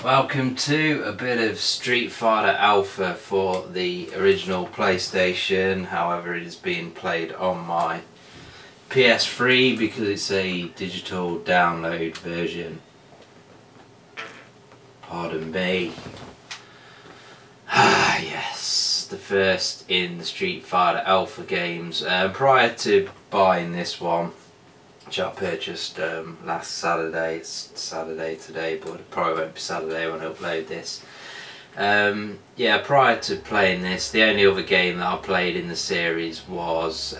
Welcome to a bit of Street Fighter Alpha for the original PlayStation. However, it is being played on my PS3 because it's a digital download version. Pardon me. Ah yes, the first in the Street Fighter Alpha games. Prior to buying this one, which I purchased last Saturday. It's Saturday today, but it probably won't be Saturday when I upload this. Yeah, prior to playing this, the only other game that I played in the series was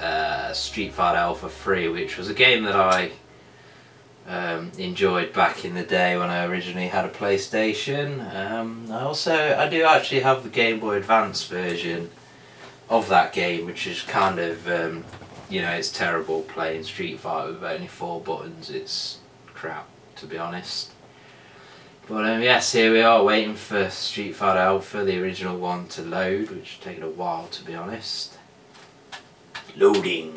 Street Fighter Alpha 3, which was a game that I enjoyed back in the day when I originally had a PlayStation. I do actually have the Game Boy Advance version of that game, which is kind of you know, it's terrible playing Street Fighter with only 4 buttons. It's crap, to be honest. But yes, here we are waiting for Street Fighter Alpha, the original one, to load, which has taken a while, to be honest. Loading.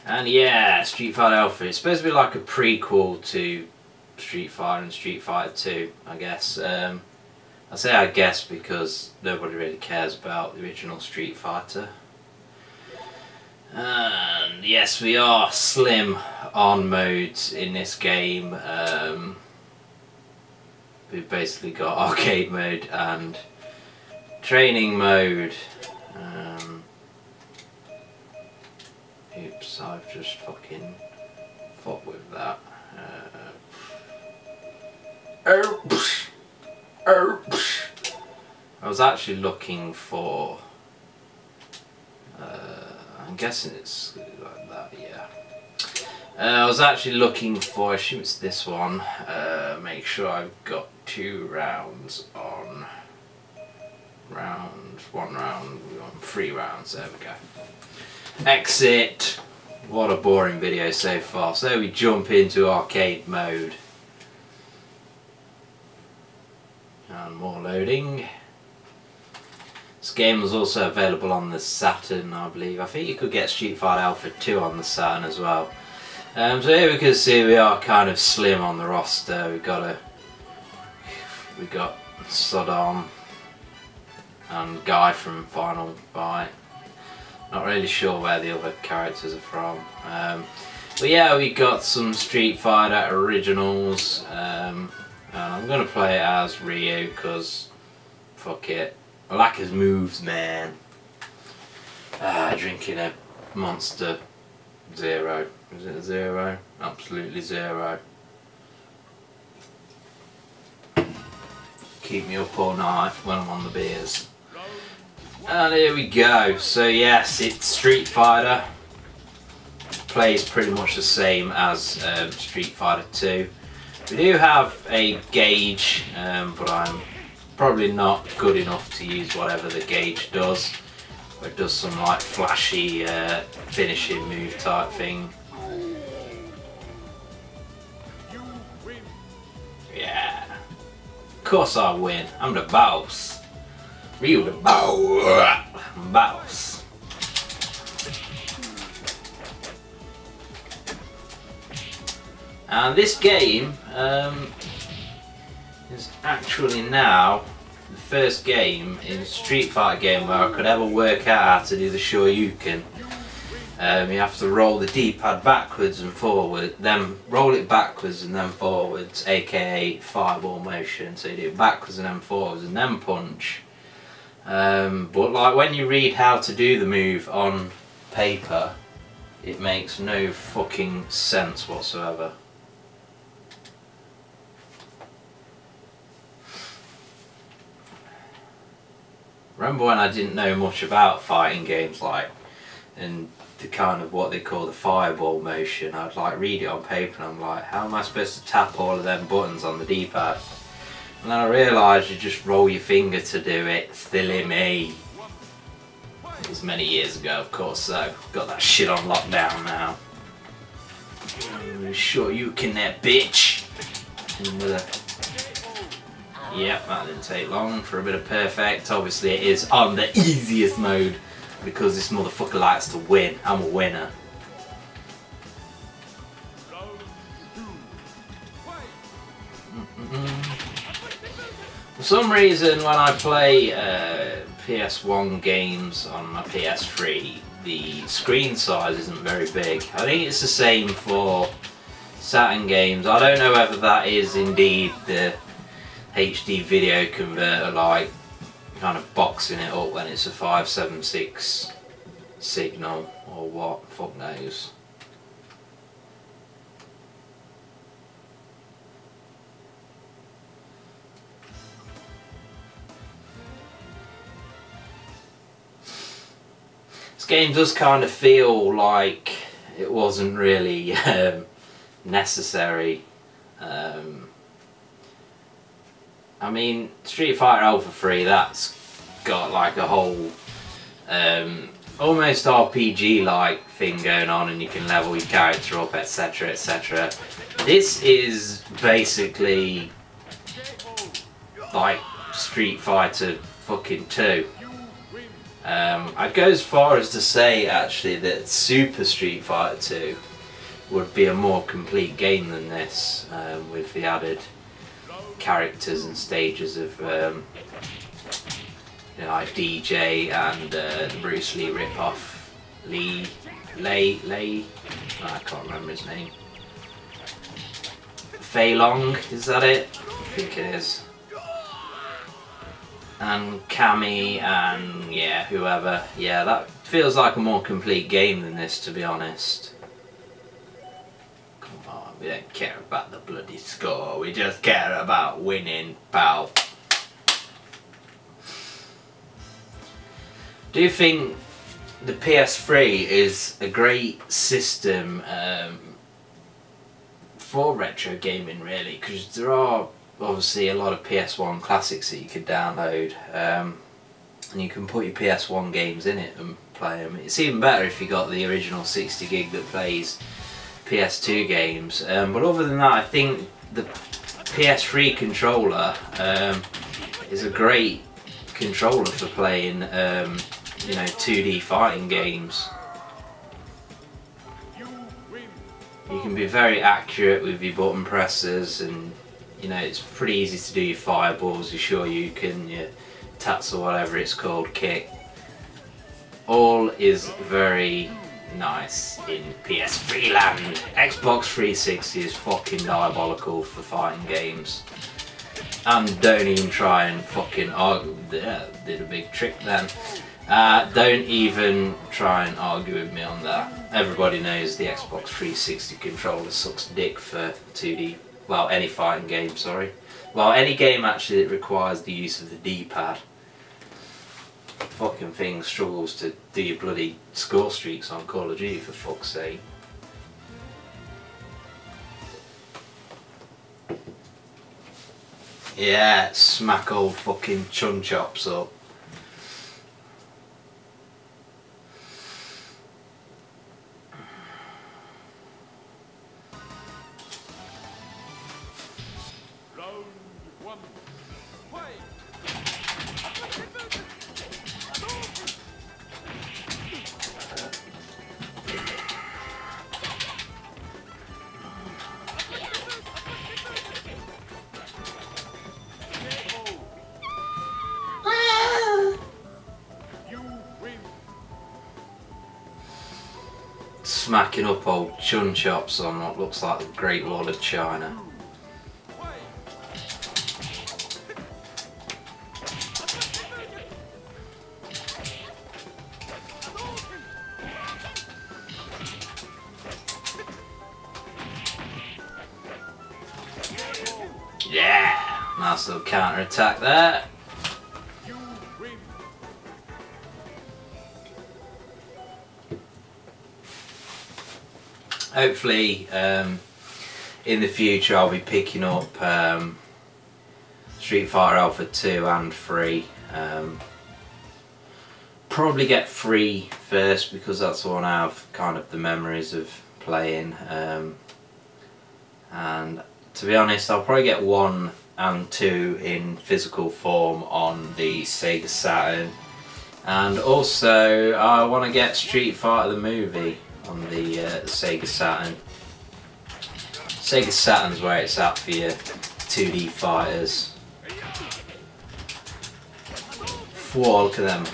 And yeah, Street Fighter Alpha. It's supposed to be like a prequel to Street Fighter and Street Fighter 2, I guess. I say I guess because nobody really cares about the original Street Fighter. And yes, we are slim on modes in this game. We've basically got arcade mode and training mode. Oops, I've just fucking fucked with that. I was actually looking for I'm guessing it's like that, yeah. I was actually looking for, I assume it's this one, make sure I've got 2 rounds on one round, we want 3 rounds, there we go. Exit. What a boring video so far. So we jump into arcade mode. And more loading. This game was also available on the Saturn, I believe. I think you could get Street Fighter Alpha 2 on the Saturn as well. So here we can see we are kind of slim on the roster. We got Saddam and Guy from Final Fight. Not really sure where the other characters are from. But yeah, we got some Street Fighter originals. And I'm gonna play it as Ryu because fuck it. I like his moves, man. Drinking a Monster Zero. Is it a zero? Absolutely zero. Keep me up all night when I'm on the beers. And here we go. So yes, it's Street Fighter. Plays pretty much the same as Street Fighter 2. We do have a gauge, but I'm probably not good enough to use whatever the gauge does. It does some like flashy finishing move type thing. Yeah. Of course I win. I'm the boss. Ryu the boss. And this game is actually now the first game in Street Fighter game where I could ever work out how to do the Shoryuken. You have to roll the D-pad backwards and forward, then roll it backwards and then forwards, aka fireball motion. So you do it backwards and then forwards and then punch. But like when you read how to do the move on paper, it makes no fucking sense whatsoever. Remember when I didn't know much about fighting games, like, and the kind of what they call the fireball motion, I'd like read it on paper and I'm like, how am I supposed to tap all of them buttons on the D-pad? And then I realised you just roll your finger to do it. Silly me. It was many years ago, of course, so got that shit on lockdown now. Sure you can there, bitch. Yep, that didn't take long for a bit of perfect. Obviously it is on the easiest mode because this motherfucker likes to win. I'm a winner. some reason when I play PS1 games on my PS3, the screen size isn't very big. I think it's the same for Saturn games. I don't know whether that is indeed the HD video converter, like kind of boxing it up when it's a 576 signal, or what, fuck knows. This game does kind of feel like it wasn't really necessary. I mean, Street Fighter Alpha 3, that's got like a whole almost RPG-like thing going on, and you can level your character up, etc, etc. This is basically like Street Fighter fucking 2. I'd go as far as to say actually that Super Street Fighter 2 would be a more complete game than this, with the added characters and stages of you know, like DJ and the Bruce Lee rip-off, Lei, I can't remember his name. Fei Long, is that it? I think it is. And Cammy and yeah, whoever. Yeah, that feels like a more complete game than this, to be honest. Come on, we don't care about the bloody score, we just care about winning, pal. Do you think the PS3 is a great system for retro gaming, really? Because there are obviously a lot of PS1 classics that you could download, and you can put your PS1 games in it and play them. It's even better if you got the original 60 gig that plays PS2 games, but other than that, I think the PS3 controller is a great controller for playing you know, 2D fighting games. You can be very accurate with your button presses, and you know, it's pretty easy to do your fireballs, your Shoryuken, your tats or whatever it's called, kick. All is very nice in PS3 land. Xbox 360 is fucking diabolical for fighting games. And don't even try and fucking argue. Yeah, did a big trick then. Don't even try and argue with me on that. Everybody knows the Xbox 360 controller sucks dick for 2D, well, any fighting game, sorry. Well, any game actually that requires the use of the D-pad. Fucking thing struggles to do your bloody score streaks on Call of Duty, for fuck's sake. Yeah, smack old fucking chun chops up. Smacking up old chun chops on what looks like the Great Wall of China. Yeah, nice little counter attack there. Hopefully in the future I'll be picking up Street Fighter Alpha 2 and 3. Probably get 3 first because that's the one I have kind of the memories of playing, and to be honest I'll probably get 1 and 2 in physical form on the Sega Saturn, and also I want to get Street Fighter the movie on the Sega Saturn. Sega Saturn's where it's at for your 2D fighters. Whoa, look at them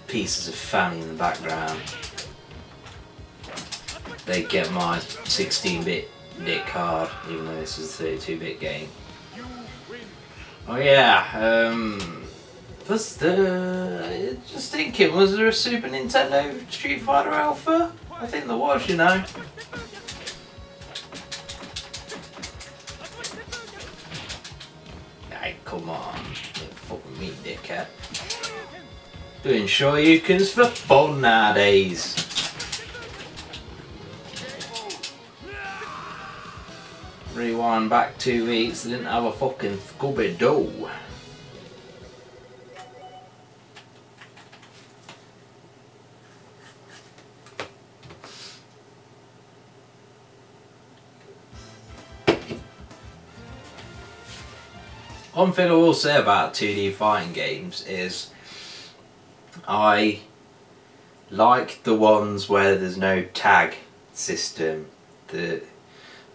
pieces of fanny in the background. They get my 16-bit dick card, even though this is a 32-bit game. Oh yeah, just thinking, was there a Super Nintendo Street Fighter Alpha? I think there was, you know. Hey, come on, don't fuck with me, dickhead. Doing shoryukens for fun nowadays. Rewind back 2 weeks, they didn't have a fucking Scooby-Doo. One thing I will say about 2D fighting games is I like the ones where there's no tag system.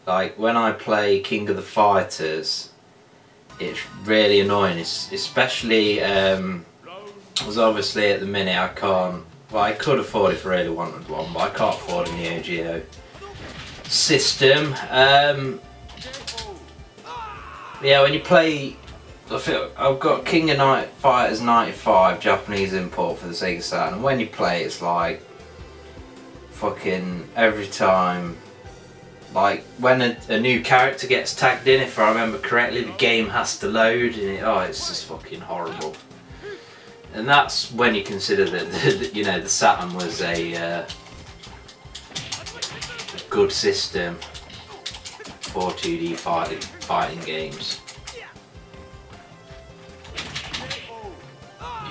Like when I play King of the Fighters, it's really annoying, especially because obviously at the minute I can't, well I could afford if I really wanted one, but I can't afford a Neo Geo system. Yeah, when you play, I've got King of Fighters 95 Japanese import for the Sega Saturn, and when you play it's like fucking every time. Like when a new character gets tagged in, if I remember correctly, the game has to load, and it's just fucking horrible. And that's when you consider that you know the Saturn was a good system for 2D fighting games.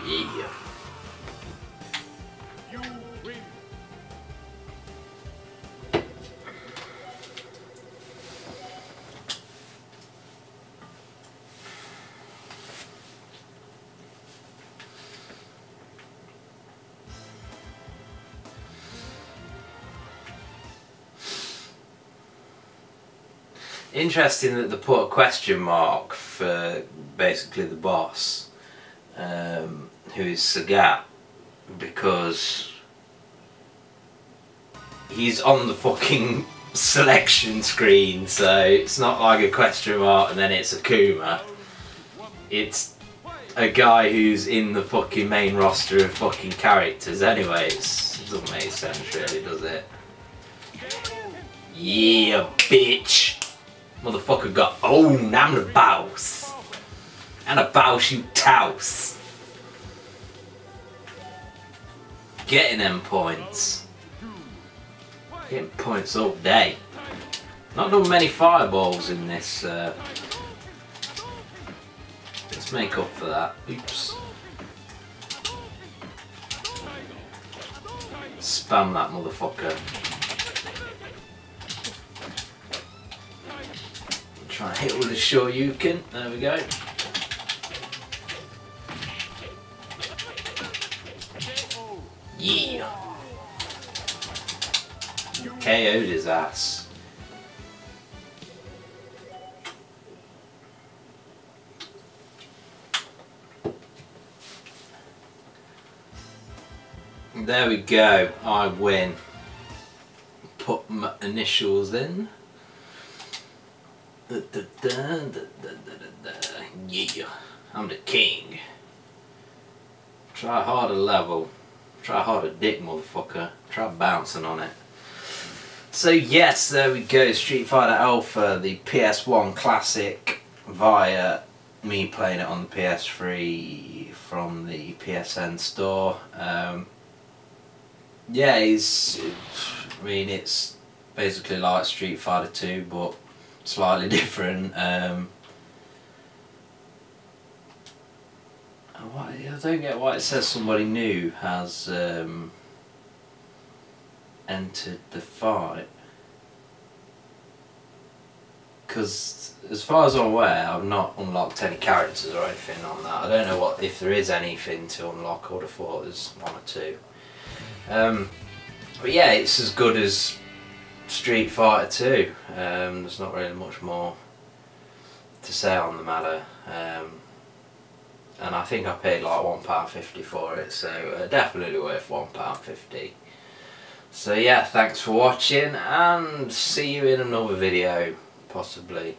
Yeah. Interesting that they put a question mark for basically the boss, who is Sagat, because he's on the fucking selection screen, so it's not like a question mark and then it's Akuma. It's a guy who's in the fucking main roster of fucking characters anyway. It doesn't make sense really, does it? Yeah, bitch! Motherfucker got owned, I'm the boss. And a boss you touse. Getting them points. Getting points all day. Not done many fireballs in this. Let's make up for that. Oops. Spam that motherfucker. Try and hit with a shoryuken. There we go. Yeah. KO'd his ass. There we go. I win. Put my initials in. Yeah, I'm the king. Try harder level. Try harder dick, motherfucker. Try bouncing on it. So yes, there we go. Street Fighter Alpha, the PS1 classic, via me playing it on the PS3 from the PSN store. Yeah, I mean, it's basically like Street Fighter 2, but slightly different. I don't get why it says somebody new has entered the fight, because as far as I'm aware I've not unlocked any characters or anything on that. I don't know if there is anything to unlock. I would have thought there's one or two. But yeah, it's as good as Street Fighter 2. There's not really much more to say on the matter. and I think I paid like £1.50 for it, so definitely worth £1.50. So yeah, thanks for watching, and see you in another video, possibly.